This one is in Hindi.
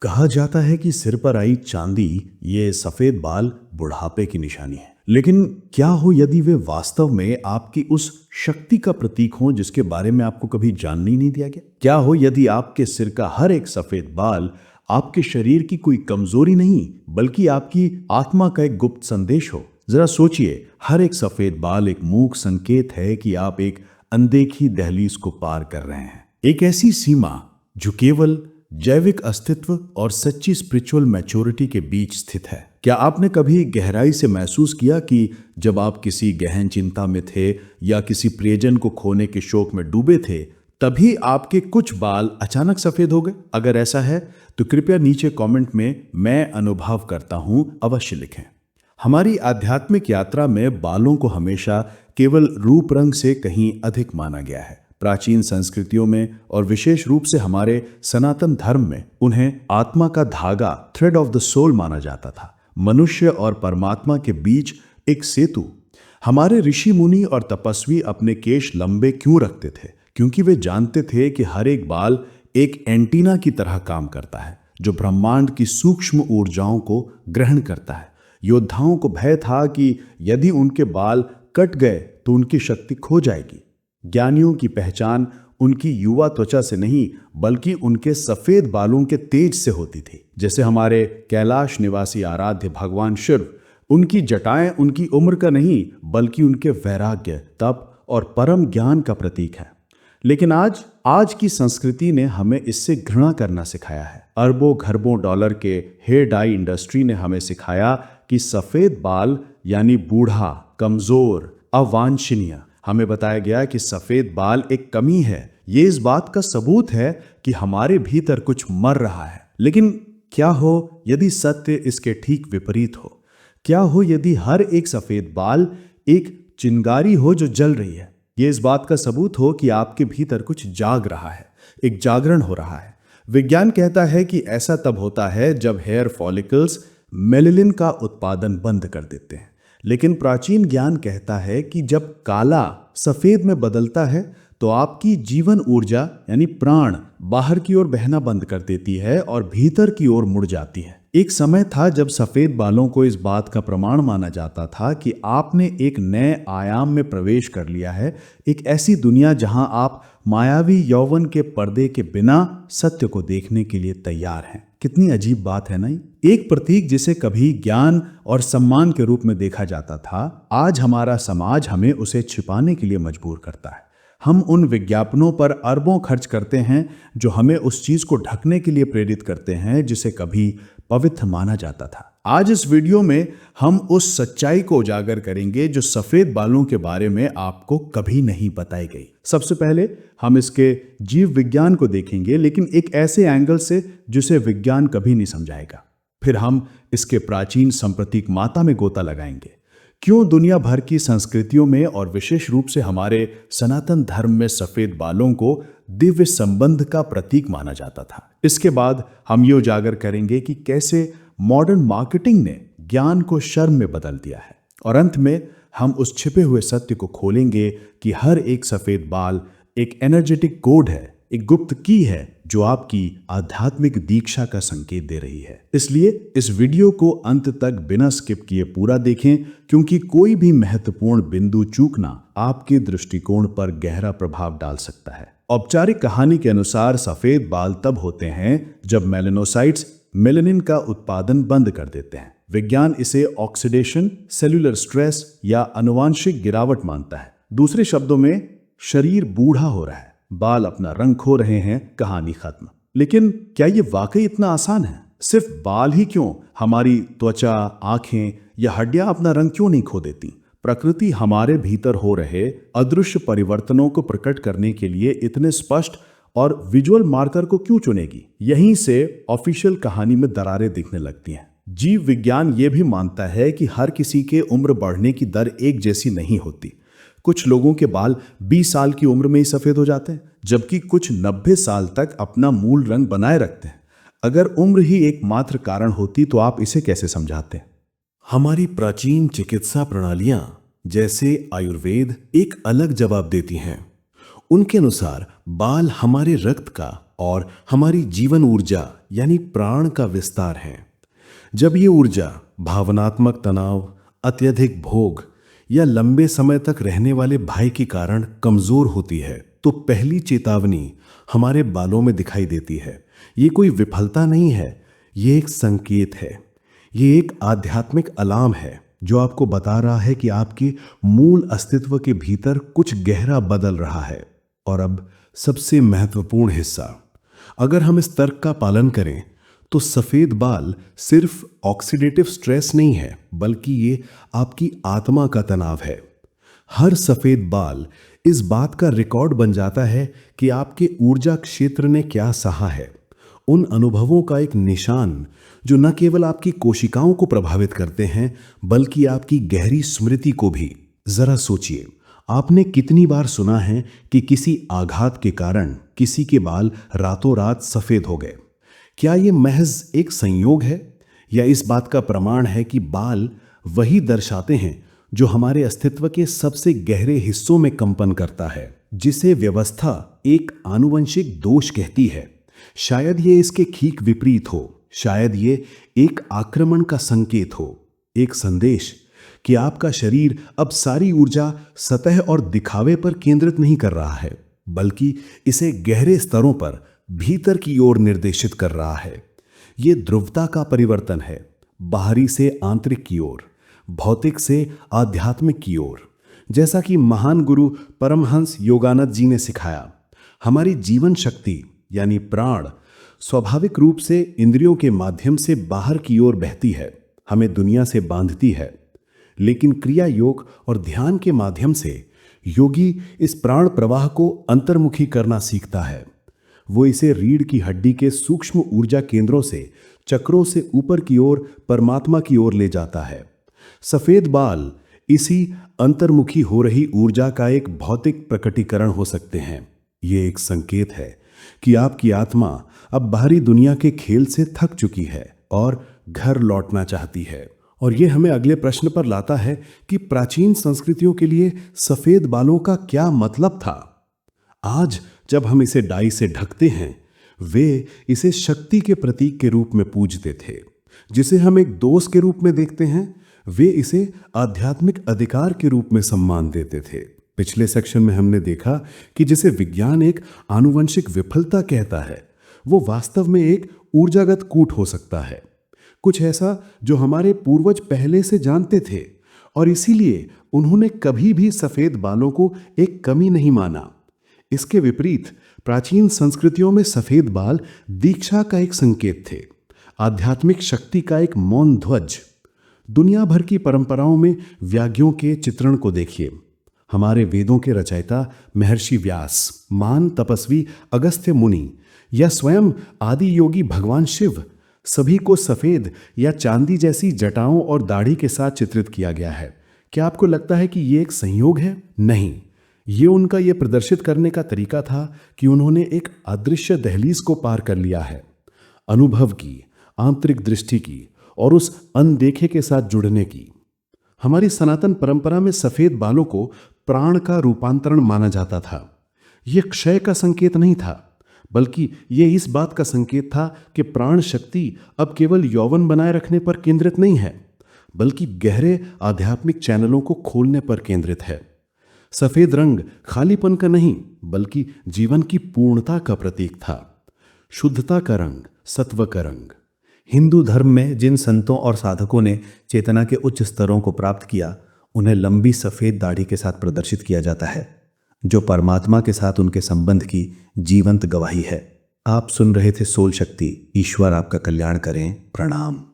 कहा जाता है कि सिर पर आई चांदी, ये सफेद बाल बुढ़ापे की निशानी है। लेकिन क्या हो यदि वे वास्तव में आपकी उस शक्ति का प्रतीक हों जिसके बारे में आपको कभी जानने ही नहीं दिया गया? क्या हो यदि आपके सिर का हर एक सफेद बाल आपके शरीर की कोई कमजोरी नहीं, बल्कि आपकी आत्मा का एक गुप्त संदेश हो? जरा सोचिए, हर एक सफेद बाल एक मूक संकेत है कि आप एक अनदेखी दहलीज को पार कर रहे हैं। एक ऐसी सीमा जो केवल जैविक अस्तित्व और सच्ची स्पिरिचुअल मैच्योरिटी के बीच स्थित है। क्या आपने कभी गहराई से महसूस किया कि जब आप किसी गहन चिंता में थे या किसी प्रियजन को खोने के शोक में डूबे थे, तभी आपके कुछ बाल अचानक सफेद हो गए? अगर ऐसा है तो कृपया नीचे कमेंट में "मैं अनुभव करता हूं" अवश्य लिखें। हमारी आध्यात्मिक यात्रा में बालों को हमेशा केवल रूप रंग से कहीं अधिक माना गया है। प्राचीन संस्कृतियों में और विशेष रूप से हमारे सनातन धर्म में उन्हें आत्मा का धागा, थ्रेड ऑफ द सोल माना जाता था, मनुष्य और परमात्मा के बीच एक सेतु। हमारे ऋषि मुनि और तपस्वी अपने केश लंबे क्यों रखते थे? क्योंकि वे जानते थे कि हर एक बाल एक एंटीना की तरह काम करता है, जो ब्रह्मांड की सूक्ष्म ऊर्जाओं को ग्रहण करता है। योद्धाओं को भय था कि यदि उनके बाल कट गए तो उनकी शक्ति खो जाएगी। ज्ञानियों की पहचान उनकी युवा त्वचा से नहीं, बल्कि उनके सफेद बालों के तेज से होती थी। जैसे हमारे कैलाश निवासी आराध्य भगवान शिव, उनकी जटाएं उनकी उम्र का नहीं, बल्कि उनके वैराग्य, तप और परम ज्ञान का प्रतीक है। लेकिन आज की संस्कृति ने हमें इससे घृणा करना सिखाया है। अरबों खरबों डॉलर के हेयर डाई इंडस्ट्री ने हमें सिखाया कि सफेद बाल यानी बूढ़ा, कमजोर, अवांछनीय। हमें बताया गया कि सफेद बाल एक कमी है, ये इस बात का सबूत है कि हमारे भीतर कुछ मर रहा है। लेकिन क्या हो यदि सत्य इसके ठीक विपरीत हो? क्या हो यदि हर एक सफेद बाल एक चिंगारी हो जो जल रही है? ये इस बात का सबूत हो कि आपके भीतर कुछ जाग रहा है, एक जागरण हो रहा है। विज्ञान कहता है कि ऐसा तब होता है जब हेयर फॉलिकल्स मेलानिन का उत्पादन बंद कर देते हैं। लेकिन प्राचीन ज्ञान कहता है कि जब काला सफेद में बदलता है तो आपकी जीवन ऊर्जा यानी प्राण बाहर की ओर बहना बंद कर देती है और भीतर की ओर मुड़ जाती है। एक समय था जब सफेद बालों को इस बात का प्रमाण माना जाता था कि आपने एक नए आयाम में प्रवेश कर लिया है, एक ऐसी दुनिया जहां आप मायावी यौवन के पर्दे के बिना सत्य को देखने के लिए तैयार हैं। कितनी अजीब बात है ना? एक प्रतीक जिसे कभी ज्ञान और सम्मान के रूप में देखा जाता था, आज हमारा समाज हमें उसे छिपाने के लिए मजबूर करता है। हम उन विज्ञापनों पर अरबों खर्च करते हैं जो हमें उस चीज को ढकने के लिए प्रेरित करते हैं जिसे कभी पवित्र माना जाता था। आज इस वीडियो में हम उस सच्चाई को उजागर करेंगे जो सफेद बालों के बारे में आपको कभी नहीं बताई गई। सबसे पहले हम इसके जीव विज्ञान को देखेंगे, लेकिन एक ऐसे एंगल से जिसे विज्ञान कभी नहीं समझाएगा। फिर हम इसके प्राचीन संप्रतीक माता में गोता लगाएंगे। क्यों दुनिया भर की संस्कृतियों में और विशेष रूप से हमारे सनातन धर्म में सफेद बालों को दिव्य संबंध का प्रतीक माना जाता था। इसके बाद हम ये उजागर करेंगे कि कैसे मॉडर्न मार्केटिंग ने ज्ञान को शर्म में बदल दिया है। और अंत में हम उस छिपे हुए सत्य को खोलेंगे कि हर एक सफेद बाल एक एनर्जेटिक कोड है, एक गुप्त की है जो आपकी आध्यात्मिक दीक्षा का संकेत दे रही है। इसलिए इस वीडियो को अंत तक बिना स्किप किए पूरा देखें, क्योंकि कोई भी महत्वपूर्ण बिंदु चूकना आपके दृष्टिकोण पर गहरा प्रभाव डाल सकता है। औपचारिक कहानी के अनुसार सफेद बाल तब होते हैं जब मेलानोसाइट्स मेलानिन का उत्पादन बंद कर देते हैं। विज्ञान इसे ऑक्सीडेशन, सेल्यूलर स्ट्रेस या आनुवांशिक गिरावट मानता है। दूसरे शब्दों में, शरीर बूढ़ा हो रहा है, बाल अपना रंग खो रहे हैं, कहानी खत्म। लेकिन क्या ये वाकई इतना आसान है? सिर्फ बाल ही क्यों, हमारी त्वचा, आंखें या हड्डियां अपना रंग क्यों नहीं खो देती? प्रकृति हमारे भीतर हो रहे अदृश्य परिवर्तनों को प्रकट करने के लिए इतने स्पष्ट और विजुअल मार्कर को क्यों चुनेगी? यहीं से ऑफिशियल कहानी में दरारें दिखने लगती हैं। जीव विज्ञान ये भी मानता है कि हर किसी के उम्र बढ़ने की दर एक जैसी नहीं होती। कुछ लोगों के बाल 20 साल की उम्र में ही सफेद हो जाते हैं, जबकि कुछ 90 साल तक अपना मूल रंग बनाए रखते हैं। अगर उम्र ही एकमात्र कारण होती तो आप इसे कैसे समझाते? हमारी प्राचीन चिकित्सा प्रणालियां जैसे आयुर्वेद एक अलग जवाब देती हैं। उनके अनुसार बाल हमारे रक्त का और हमारी जीवन ऊर्जा यानी प्राण का विस्तार है। जब ये ऊर्जा भावनात्मक तनाव, अत्यधिक भोग या लंबे समय तक रहने वाले भय के कारण कमजोर होती है तो पहली चेतावनी हमारे बालों में दिखाई देती है। ये कोई विफलता नहीं है, ये एक संकेत है, ये एक आध्यात्मिक अलार्म है जो आपको बता रहा है कि आपके मूल अस्तित्व के भीतर कुछ गहरा बदल रहा है। और अब सबसे महत्वपूर्ण हिस्सा, अगर हम इस तर्क का पालन करें तो सफेद बाल सिर्फ ऑक्सीडेटिव स्ट्रेस नहीं है, बल्कि ये आपकी आत्मा का तनाव है। हर सफेद बाल इस बात का रिकॉर्ड बन जाता है कि आपके ऊर्जा क्षेत्र ने क्या सहा है, उन अनुभवों का एक निशान जो न केवल आपकी कोशिकाओं को प्रभावित करते हैं बल्कि आपकी गहरी स्मृति को भी। जरा सोचिए, आपने कितनी बार सुना है कि किसी आघात के कारण किसी के बाल रातों रात सफेद हो गए? क्या ये महज एक संयोग है या इस बात का प्रमाण है कि बाल वही दर्शाते हैं जो हमारे अस्तित्व के सबसे गहरे हिस्सों में कंपन करता है, जिसे व्यवस्था एक आनुवंशिक दोष कहती है? शायद ये इसके ठीक विपरीत हो, शायद ये एक आक्रमण का संकेत हो, एक संदेश कि आपका शरीर अब सारी ऊर्जा सतह और दिखावे पर केंद्रित नहीं कर रहा है, बल्कि इसे गहरे स्तरों पर भीतर की ओर निर्देशित कर रहा है। ये ध्रुवता का परिवर्तन है, बाहरी से आंतरिक की ओर, भौतिक से आध्यात्मिक की ओर। जैसा कि महान गुरु परमहंस योगानंद जी ने सिखाया, हमारी जीवन शक्ति यानी प्राण स्वाभाविक रूप से इंद्रियों के माध्यम से बाहर की ओर बहती है, हमें दुनिया से बांधती है। लेकिन क्रिया योग और ध्यान के माध्यम से योगी इस प्राण प्रवाह को अंतर्मुखी करना सीखता है। वो इसे रीढ़ की हड्डी के सूक्ष्म ऊर्जा केंद्रों से चक्रों से ऊपर की ओर परमात्मा की ओर ले जाता है। सफेद बाल इसी अंतर्मुखी हो रही ऊर्जा का एक भौतिक प्रकटीकरण हो सकते हैं। ये एक संकेत है कि आपकी आत्मा अब बाहरी दुनिया के खेल से थक चुकी है और घर लौटना चाहती है। और ये हमें अगले प्रश्न पर लाता है कि प्राचीन संस्कृतियों के लिए सफेद बालों का क्या मतलब था। आज जब हम इसे डाई से ढकते हैं, वे इसे शक्ति के प्रतीक के रूप में पूजते थे। जिसे हम एक दोष के रूप में देखते हैं, वे इसे आध्यात्मिक अधिकार के रूप में सम्मान देते थे। पिछले सेक्शन में हमने देखा कि जिसे विज्ञान एक आनुवंशिक विफलता कहता है, वो वास्तव में एक ऊर्जागत कूट हो सकता है, कुछ ऐसा जो हमारे पूर्वज पहले से जानते थे और इसीलिए उन्होंने कभी भी सफेद बालों को एक कमी नहीं माना। इसके विपरीत प्राचीन संस्कृतियों में सफेद बाल दीक्षा का एक संकेत थे, आध्यात्मिक शक्ति का एक मौन ध्वज। दुनिया भर की परंपराओं में व्याज्ञों के चित्रण को देखिए। हमारे वेदों के रचयिता महर्षि व्यास, महान तपस्वी अगस्त्य मुनि या स्वयं आदि योगी भगवान शिव, सभी को सफेद या चांदी जैसी जटाओं और दाढ़ी के साथ चित्रित किया गया है। क्या आपको लगता है कि ये एक संयोग है? नहीं, ये उनका ये प्रदर्शित करने का तरीका था कि उन्होंने एक अदृश्य दहलीज को पार कर लिया है, अनुभव की, आंतरिक दृष्टि की और उस अनदेखे के साथ जुड़ने की। हमारी सनातन परंपरा में सफेद बालों को प्राण का रूपांतरण माना जाता था। यह क्षय का संकेत नहीं था, बल्कि यह इस बात का संकेत था कि प्राण शक्ति अब केवल यौवन बनाए रखने पर केंद्रित नहीं है, बल्कि गहरे आध्यात्मिक चैनलों को खोलने पर केंद्रित है। सफेद रंग खालीपन का नहीं, बल्कि जीवन की पूर्णता का प्रतीक था। शुद्धता का रंग, सत्व का रंग। हिंदू धर्म में जिन संतों और साधकों ने चेतना के उच्च स्तरों को प्राप्त किया, उन्हें लंबी सफेद दाढ़ी के साथ प्रदर्शित किया जाता है, जो परमात्मा के साथ उनके संबंध की जीवंत गवाही है। आप सुन रहे थे सोल शक्ति। ईश्वर आपका कल्याण करें। प्रणाम।